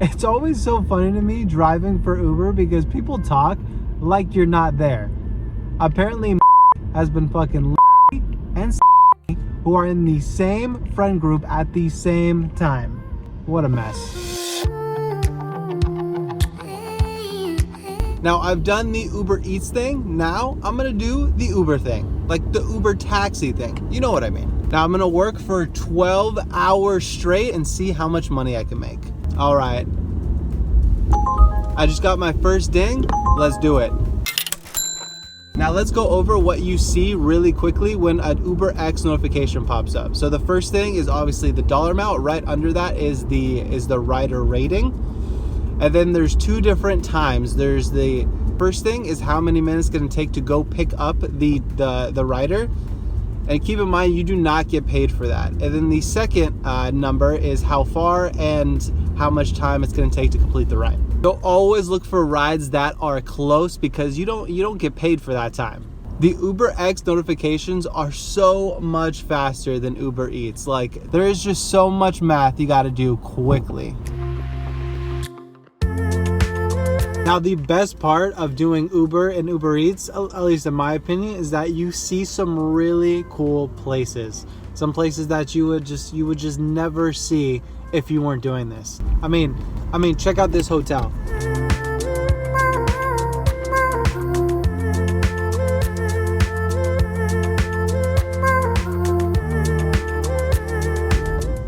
It's always so funny to me driving for Uber because people talk like you're not there. Apparently has been fucking and who are in the same friend group at the same time. What a mess. Now I've done the Uber Eats thing. Now I'm gonna do the Uber thing, like the Uber taxi thing. You know what I mean. Now I'm gonna work for 12 hours straight and see how much money I can make. All right. I just got my first ding. Let's do it. Now let's go over what you see really quickly when an Uber X notification pops up. So the first thing is obviously the dollar amount. Right under that is the rider rating. And then there's two different times. There's the first thing is how many minutes it's gonna take to go pick up the rider. And keep in mind, you do not get paid for that. And then the second number is how far and how much time it's gonna take to complete the ride. So always look for rides that are close because you don't get paid for that time. The Uber X notifications are so much faster than Uber Eats. Like, there is just so much math you gotta do quickly. Now, the best part of doing Uber and Uber Eats, at least in my opinion, is that you see some really cool places. Some places that you would just never see if you weren't doing this. I mean, check out this hotel.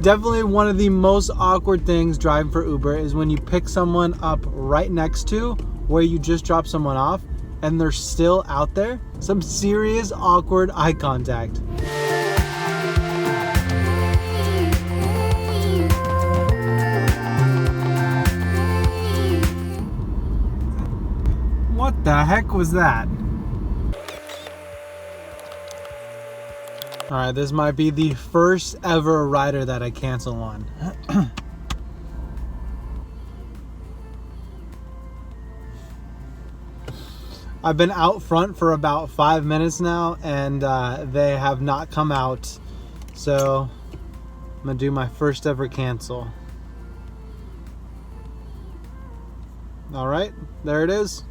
Definitely one of the most awkward things driving for Uber is when you pick someone up right next to where you just dropped someone off and they're still out there. Some serious awkward eye contact. What the heck was that? All right, this might be the first ever rider that I cancel on. I've been out front for about 5 minutes now and they have not come out. So I'm gonna do my first ever cancel. All right, there it is.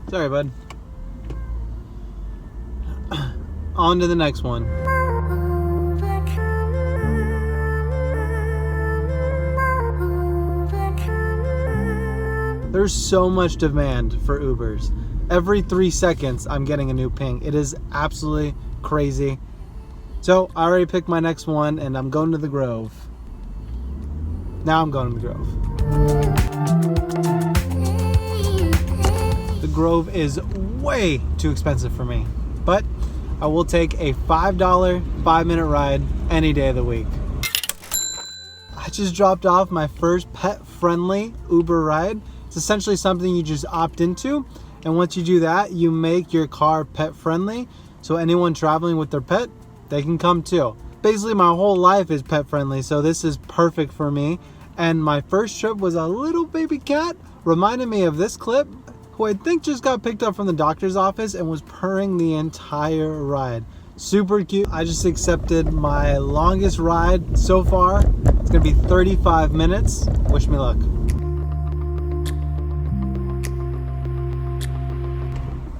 Sorry, bud. On to the next one. There's so much demand for Ubers. Every 3 seconds, I'm getting a new ping. It is absolutely crazy. So I already picked my next one and I'm going to the Grove. Now I'm going to the Grove. The Grove is way too expensive for me, but I will take a $5 5-minute ride any day of the week. I just dropped off my first pet-friendly Uber ride. It's essentially something you just opt into, and once you do that, you make your car pet-friendly, so anyone traveling with their pet, they can come too. Basically, my whole life is pet-friendly, so this is perfect for me. And my first trip was a little baby cat, reminded me of this clip, who I think just got picked up from the doctor's office and was purring the entire ride. Super cute. I just accepted my longest ride so far. It's gonna be 35 minutes. Wish me luck.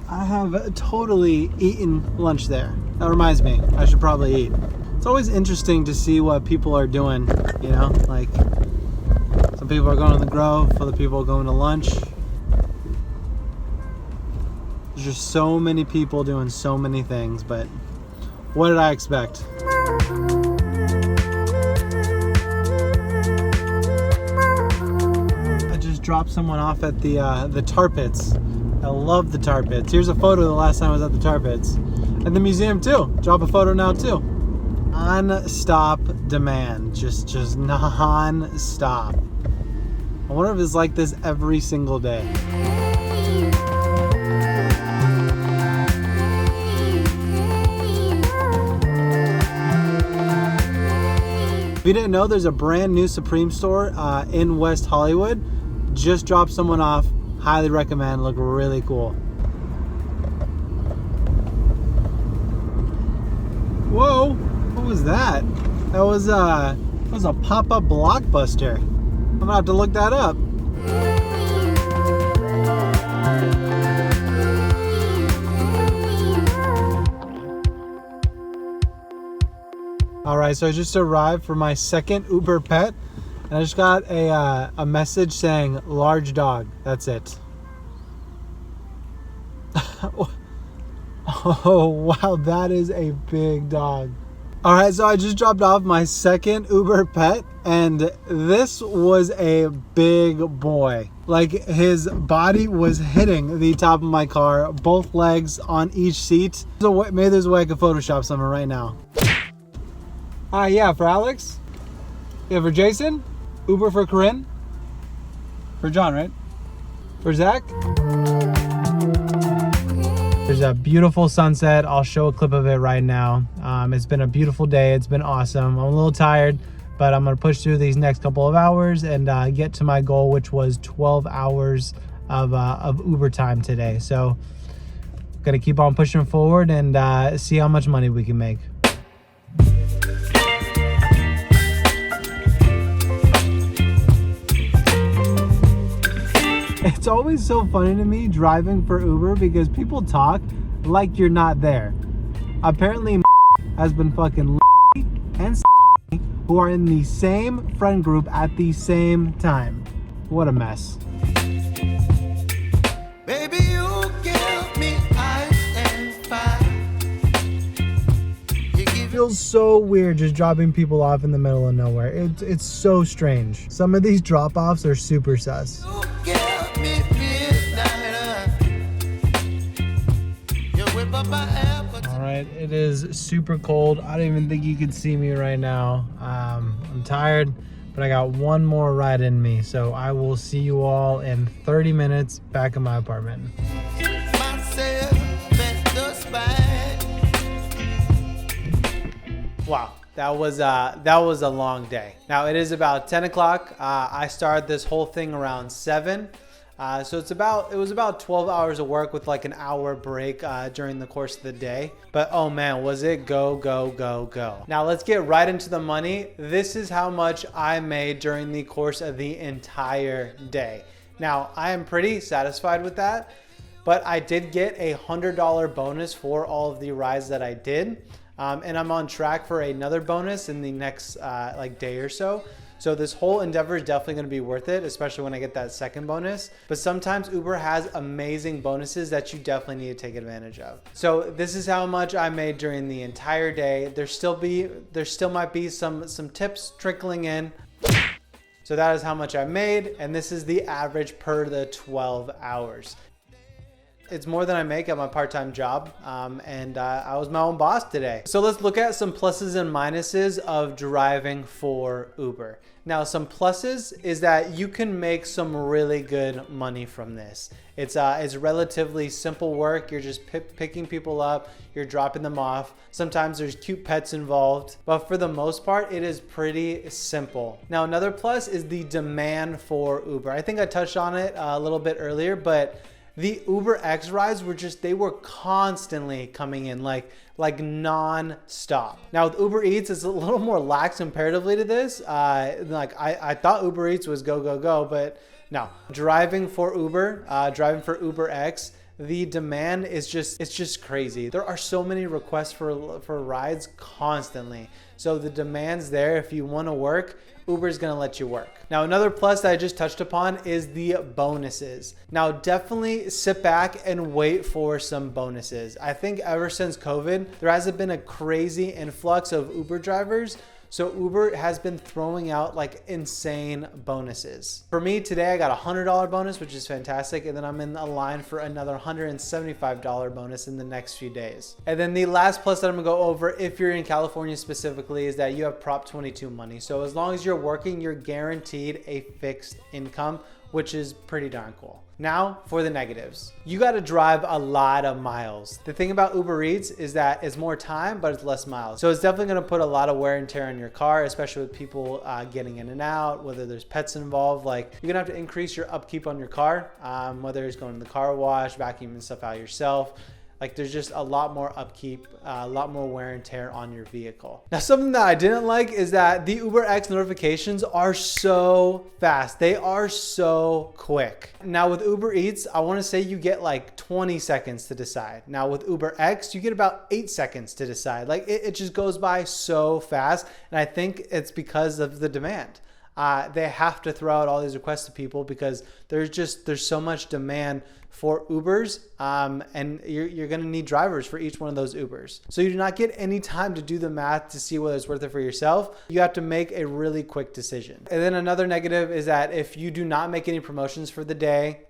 I have totally eaten lunch there. That reminds me, I should probably eat. It's always interesting to see what people are doing, you know? Like, some people are going to the Grove, other people are going to lunch. There's just so many people doing so many things, but what did I expect? I just dropped someone off at the Tar Pits. I love the Tar Pits. Here's a photo the last time I was at the Tar Pits. And the museum too. Drop a photo now too. Non-stop demand. Just non-stop. I wonder if it's like this every single day. If you didn't know, there's a brand new Supreme store in West Hollywood. Just dropped someone off. Highly recommend. Look really cool. Whoa! What was that? That was a pop-up Blockbuster. I'm gonna have to look that up. All right, so I just arrived for my second Uber Pet, and I just got a message saying large dog. That's it. Oh wow, that is a big dog. All right, so I just dropped off my second Uber Pet, and this was a big boy. Like, his body was hitting the top of my car, both legs on each seat. So maybe there's a way I could Photoshop something right now. Yeah, for Alex. Yeah, for Jason. Uber for Corinne. For John, right? For Zach. There's a beautiful sunset. I'll show a clip of it right now. It's been a beautiful day. It's been awesome. I'm a little tired, but I'm gonna push through these next couple of hours and get to my goal, which was 12 hours of Uber time today. So gonna keep on pushing forward and see how much money we can make. It's always so funny to me driving for Uber because people talk like you're not there. Apparently has been fucking and who are in the same friend group at the same time. What a mess. Baby, you give me ice and fire. It feels so weird just dropping people off in the middle of nowhere. It's so strange. Some of these drop-offs are super sus. Alright, it is super cold. I don't even think you can see me right now. I'm tired, but I got one more ride in me. So I will see you all in 30 minutes back in my apartment. Wow, that was a long day. Now it is about 10 o'clock. I started this whole thing around 7. So it was about 12 hours of work with like an hour break during the course of the day. But oh man, was it go, go, go, go. Now let's get right into the money. This is how much I made during the course of the entire day. Now I am pretty satisfied with that, but I did get a $100 bonus for all of the rides that I did. And I'm on track for another bonus in the next like day or so. So this whole endeavor is definitely going to be worth it, especially when I get that second bonus. But sometimes Uber has amazing bonuses that you definitely need to take advantage of. So this is how much I made during the entire day. There still might be some tips trickling in. So that is how much I made, and this is the average per the 12 hours. It's more than I make at my part-time job, and I was my own boss today. So let's look at some pluses and minuses of driving for Uber. Now, some pluses is that you can make some really good money from this. It's relatively simple work. You're just picking people up, you're dropping them off. Sometimes there's cute pets involved, but for the most part, it is pretty simple. Now, another plus is the demand for Uber. I think I touched on it a little bit earlier, but the Uber X rides they were constantly coming in like non-stop. Now with Uber Eats, it's a little more lax comparatively to this. I thought Uber Eats was go, go, go, but no. Driving for Uber X, the demand is just crazy. There are so many requests for rides constantly. So the demand's there. If you want to work, Uber's gonna let you work. Now, another plus that I just touched upon is the bonuses. Now, definitely sit back and wait for some bonuses. I think ever since COVID, there hasn't been a crazy influx of Uber drivers. So Uber has been throwing out like insane bonuses. For me today, I got a $100 bonus, which is fantastic. And then I'm in a line for another $175 bonus in the next few days. And then the last plus that I'm gonna go over, if you're in California specifically, is that you have Prop 22 money. So as long as you're working, you're guaranteed a fixed income, which is pretty darn cool. Now for the negatives. You gotta drive a lot of miles. The thing about Uber Eats is that it's more time, but it's less miles. So it's definitely gonna put a lot of wear and tear on your car, especially with people getting in and out, whether there's pets involved. Like, you're gonna have to increase your upkeep on your car, whether it's going to the car wash, vacuuming stuff out yourself. Like there's just a lot more upkeep, a lot more wear and tear on your vehicle. Now, something that I didn't like is that the UberX notifications are so fast. They are so quick. Now with Uber Eats, I want to say you get like 20 seconds to decide. Now with UberX, you get about 8 seconds to decide. Like it just goes by so fast. And I think it's because of the demand. They have to throw out all these requests to people because there's so much demand for Ubers, and you're gonna need drivers for each one of those Ubers. So you do not get any time to do the math to see whether it's worth it for yourself. You have to make a really quick decision. And then another negative is that if you do not make any promotions for the day,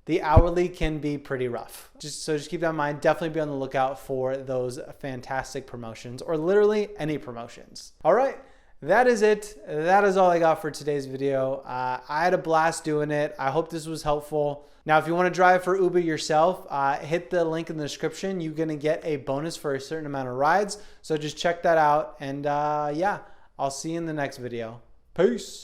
the hourly can be pretty rough. Just keep that in mind. Definitely be on the lookout for those fantastic promotions or literally any promotions. All right. That is it. That is all I got for today's video. I had a blast doing it. I hope this was helpful. Now, if you want to drive for Uber yourself, hit the link in the description. You're going to get a bonus for a certain amount of rides. So just check that out. And yeah, I'll see you in the next video. Peace.